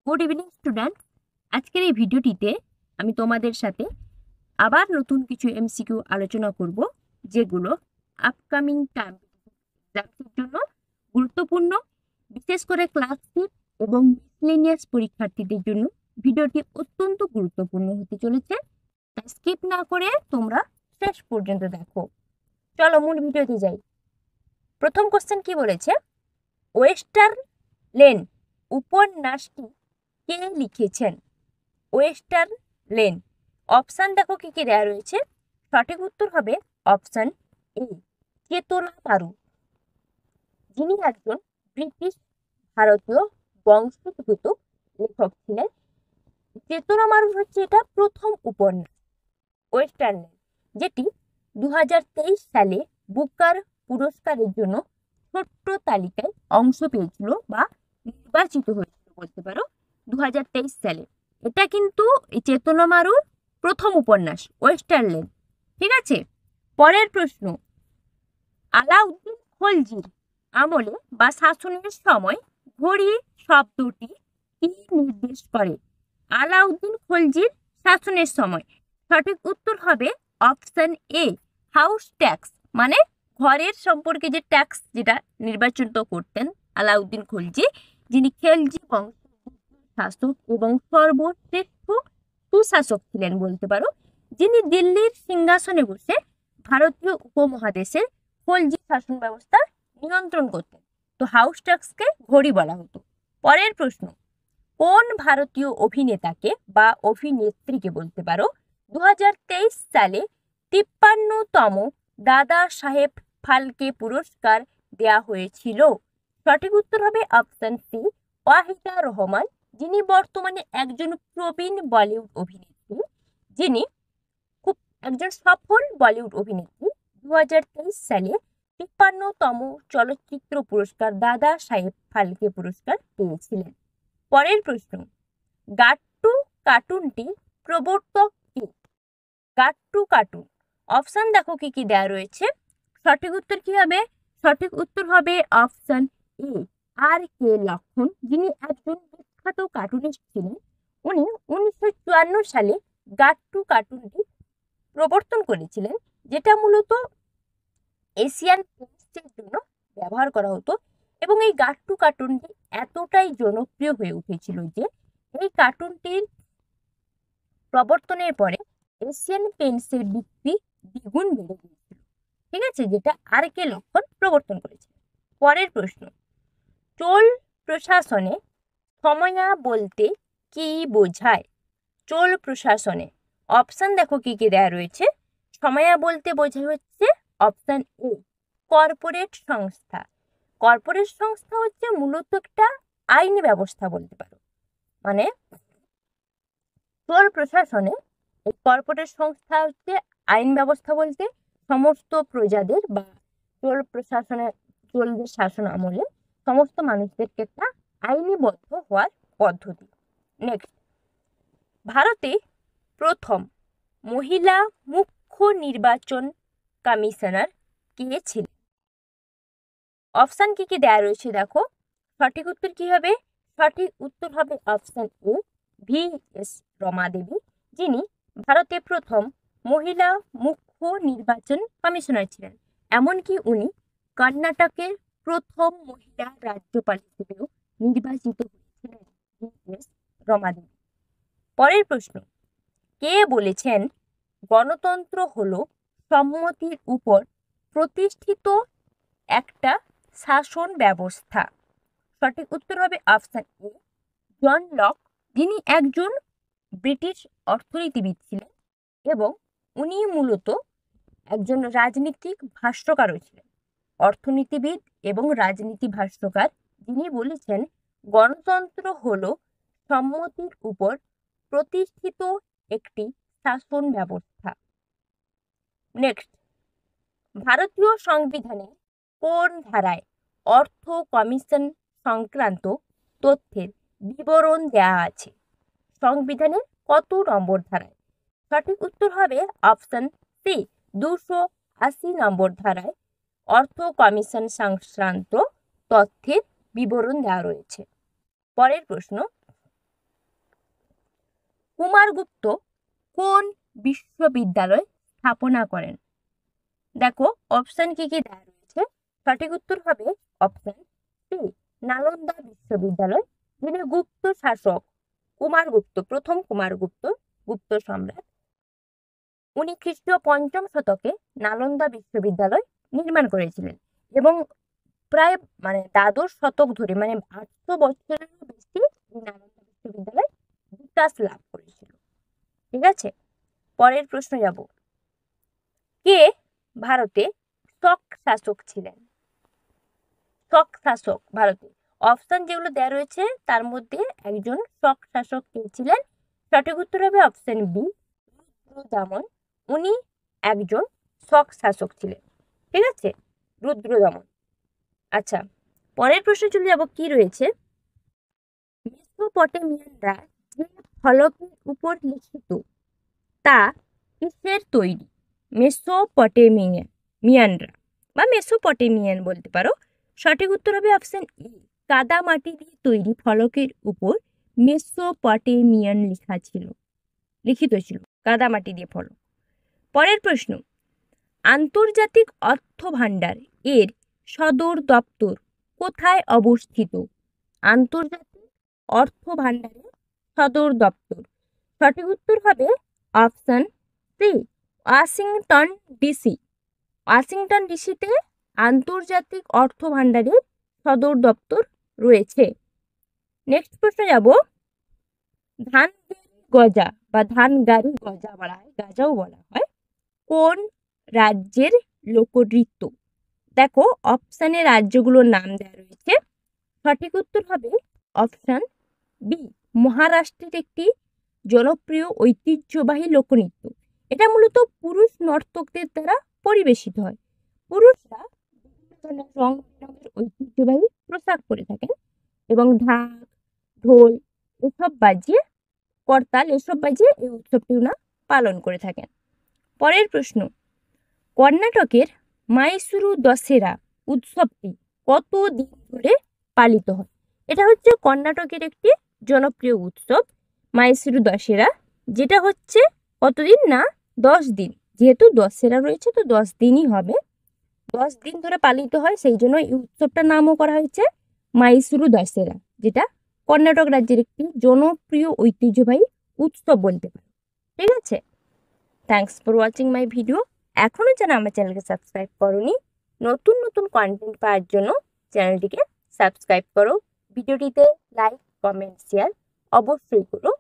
Good evening student. আজকের এই ভিডিওটিতে আমি তোমাদের সাথে আবার নতুন কিছু এমসিকিউ আলোচনা করব, যেগুলো আপকামিং টার্ম এক্সামসের জন্য গুরুত্বপূর্ণ, বিশেষ করে ক্লাস 6 এবং মিসলেনিয়াস পরীক্ষার্থীদের জন্য ভিডিওটি অত্যন্ত গুরুত্বপূর্ণ হতে চলেছে। তাই স্কিপ না করে তোমরা শেষ পর্যন্ত দেখো। চলো মূল ভিডিওতে যাই। প্রথম কোশ্চেন কি বলেছে, ওয়েস্টার্ন লেন উপন্যাসটি কে লিখেছেন? Western lane. অপশান দেখো কি কি দেওয়া রয়েছে। সঠিক উত্তর হবে অপশান এ, চেতনা মারু, যিনি একজন ব্রিটিশ ভারতীয় বংশোদ্ভূত লেখক ছিলেন। চেতনা মারু হচ্ছে এটা প্রথম উপন্যাস ওয়েস্টার্ন লেন, যেটি 2023 সালে বুকার পুরস্কারের জন্য ছোট্ট তালিকায় অংশ পেয়েছিল বা নির্বাচিত হয়েছিল বলতে পারো 2023 সালে। এটা কিন্তু চেতনা মারুর প্রথম উপন্যাস ওয়েস্টার্ন লেন। ঠিক আছে, পরের প্রশ্ন, আলাউদ্দিন খলজির আমলে বা শাসনের সময় ঘড়ি শব্দটি কি নির্দেশ করে? আলাউদ্দিন খলজির শাসনের সময় সঠিক উত্তর হবে অপশন এ, হাউস ট্যাক্স, মানে ঘরের সম্পর্কে যে ট্যাক্স যেটা নির্বাচিত করতেন আলাউদ্দিন খলজি, যিনি খেলজি বংশের শাসক এবং সর্বশ্রেষ্ঠ সুশাসক ছিলেন বলতে পারো, যিনি দিল্লির সিংহাসনে বসে ভারতীয় উপমহাদেশের খলজি শাসন ব্যবস্থা নিয়ন্ত্রণ করতেন। তো হাউস ট্যাক্সকে ঘড়ি বলা হতো। পরের প্রশ্ন, কোন ভারতীয় অভিনেতাকে বা অভিনেত্রীকে বলতে পারো 2023 সালে 53তম দাদা সাহেব ফালকে পুরস্কার দেয়া হয়েছিল? সঠিক উত্তর হবে অপশন সি, ওয়াহিদা রহমান, যিনি বর্তমানে একজন প্রবীণ বলিউড অভিনেত্রী, যিনি খুব একজন সফল বলিউড অভিনেত্রী। 2023 সালে 53তম চলচ্চিত্র পুরস্কার দাদা সাহেব ফালকে পুরস্কার পেয়েছিলেন। পরের প্রশ্ন, গাট্টু কার্টুনটি প্রবর্তক কে? গাট্টু কার্টুন। অপশন দেখো কি কি দেওয়া রয়েছে। সঠিক উত্তর কি হবে? সঠিক উত্তর হবে অপশন এ, আর কে লক্ষ্মণ, যিনি একজন বিখ্যাত কার্টুনিস্ট ছিলেন। উনি 1954 সালে গাট্টু কার্টুনটি প্রবর্তন করেছিলেন, যেটা মূলত এশিয়ান পেইন্টসের জন্য ব্যবহার করা হতো। এবং এই গাট্টু কার্টুনটি এতটাই জনপ্রিয় হয়ে উঠেছিল যে এই কার্টুনটির প্রবর্তনের পরে এশিয়ান পেইন্টসের বিক্রি দ্বিগুণ বেড়ে গিয়েছিল। ঠিক আছে, যেটা আর কে লক্ষ্মণ প্রবর্তন করেছে। পরের প্রশ্ন, চোল প্রশাসনে সময়া বলতে কি বোঝায়? চোল প্রশাসনে অপশন দেখো কি কি দেওয়া রয়েছে। সময়া বলতে বোঝায় হচ্ছে অপশন এ, কর্পোরেট সংস্থা। কর্পোরেট সংস্থা হচ্ছে মূলত একটা আইনি ব্যবস্থা বলতে পারো। মানে চোল প্রশাসনে এই কর্পোরেট সংস্থা হচ্ছে আইন ব্যবস্থা বলতে সমস্ত প্রজাদের বা চোল প্রশাসনের চোলদের শাসন আমলে সমস্ত মানুষদেরকে একটা আইনিবদ্ধ হওয়ার পদ্ধতি। নেক্সট, ভারতে প্রথম মহিলা মুখ্য নির্বাচন কমিশনার কে ছিলেন? অপশন কি কি দেওয়া রয়েছে দেখো। সঠিক উত্তর কি হবে? সঠিক উত্তর হবে অপশন এ, VS রমা দেবী, যিনি ভারতে প্রথম মহিলা মুখ্য নির্বাচন কমিশনার ছিলেন। এমনকি উনি কর্ণাটকের প্রথম মহিলা রাজ্যপাল হিসেবেও নির্বাচিত হয়েছিলেন, VS রমা দেবী। পরের প্রশ্ন, কে বলেছেন গণতন্ত্র হলো সম্মতির উপর প্রতিষ্ঠিত একটা শাসন ব্যবস্থা? সঠিক উত্তর হবে অপশন এ, জন লক, যিনি একজন ব্রিটিশ অর্থনীতিবিদ ছিলেন এবং উনি মূলত একজন রাজনীতিক ভাষ্যকারও ছিলেন। অর্থনীতিবিদ এবং রাজনীতি ভাষ্যকার, যিনি বলেছেন গণতন্ত্র হলো সম্মতির উপর প্রতিষ্ঠিত একটি শাসন ব্যবস্থা। নেক্সট, ভারতীয় সংবিধানে কোন ধারায় অর্থ কমিশন সংক্রান্ত তথ্যের বিবরণ দেওয়া আছে? সংবিধানের কত নম্বর ধারায়? সঠিক উত্তর হবে অপশন সি, 280 নম্বর ধারায় অর্থ কমিশন সংক্রান্ত তথ্যের বিবরণ দেওয়া রয়েছে। পরের প্রশ্ন, কুমারগুপ্ত কোন বিশ্ববিদ্যালয় স্থাপনা করেন? দেখো অপশন কি কি দেওয়া রয়েছে। সঠিক উত্তর হবে অপশন সি, নালন্দা বিশ্ববিদ্যালয়। যিনি গুপ্ত শাসক কুমারগুপ্ত, প্রথম কুমারগুপ্ত, গুপ্ত সম্রাট, উনি খ্রিস্টীয় ৫ম শতকে নালন্দা বিশ্ববিদ্যালয় নির্মাণ করেছিলেন এবং প্রায় দ্বাদশ শতক ধরে ৮০০ বছরেরও বেশি এই নালন্দা বিশ্ববিদ্যালয় বিকাশ লাভ করেছিল। ঠিক আছে, পরের প্রশ্ন যাব। কে ভারতে শক শাসক ছিলেন? শক শাসক ভারতে, অপশন যেগুলো দেওয়া রয়েছে তার মধ্যে একজন শক শাসক কে ছিলেন? সঠিক উত্তর হবে অপশন বি, রুদ্রদমন। উনি একজন শক শাসক ছিলেন। ঠিক আছে, রুদ্রদমন। আচ্ছা, পরের প্রশ্নে চলে যাব। কি রয়েছে? মেসোপটেমিয়ানরা যে ফলকের উপর লিখিত তা কিসের তৈরি? মেসোপটেমিয়ানরা বা মেসোপটেমিয়ান বলতে পারো। সঠিক উত্তর হবে অপশন ই, কাদা মাটি দিয়ে তৈরি ফলকের উপর মেসোপটেমিয়ান লিখিত ছিল কাদা মাটি দিয়ে ফলক। পরের প্রশ্ন, আন্তর্জাতিক অর্থ ভাণ্ডার এর সদর দপ্তর কোথায় অবস্থিত? আন্তর্জাতিক অর্থ ভাণ্ডারের সদর দপ্তর, সঠিক উত্তর হবে option C, Washington DC. Washington ডিসিতে আন্তর্জাতিক অর্থ ভাণ্ডারের সদর দপ্তর রয়েছে। নেক্সট প্রশ্ন যাব। ধান গজা বা ধান গাড়ি গজা বলা হয়, গাজাও বলা হয়, কোন রাজ্যের লোকনৃত্য? দেখো অপশানে রাজ্যগুলোর নাম দেওয়া রয়েছে। সঠিক উত্তর হবে অপশন বি, মহারাষ্ট্রের একটি জনপ্রিয় ঐতিহ্যবাহী লোকনৃত্য। এটা মূলত পুরুষ নর্তকদের দ্বারা পরিবেশিত হয়। পুরুষরা বিভিন্ন ধরনের রং বেরঙের ঐতিহ্যবাহী পোশাক পরে থাকেন এবং ঢাক, ঢোল এসব বাজিয়ে, করতাল এসব বাজিয়ে এই উৎসবটি ওরা পালন করে থাকেন। পরের প্রশ্ন, কর্ণাটকের মাইসুরু দশেরা উৎসবটি কত দিন ধরে পালিত হয়? এটা হচ্ছে কর্ণাটকের একটি জনপ্রিয় উৎসব মাইসুরু দশেরা, যেটা হচ্ছে কতদিন না 10 দিন। যেহেতু দশেরা রয়েছে তো 10 দিনই হবে, 10 দিন ধরে পালিত হয়, সেই জন্য এই উৎসবটার নামও করা হয়েছে মাইসুরু দশেরা, যেটা কর্ণাটক রাজ্যের একটি জনপ্রিয় ঐতিহ্যবাহী উৎসব বলতে পারে। ঠিক আছে, thanks for watching my video. এখনও যারা আমার চ্যানেলকে সাবস্ক্রাইব করোনি, নতুন নতুন কন্টেন্ট পাওয়ার জন্য চ্যানেলটিকে সাবস্ক্রাইব করো। ভিডিওটিতে লাইক, কমেন্ট, শেয়ার অবশ্যই করো।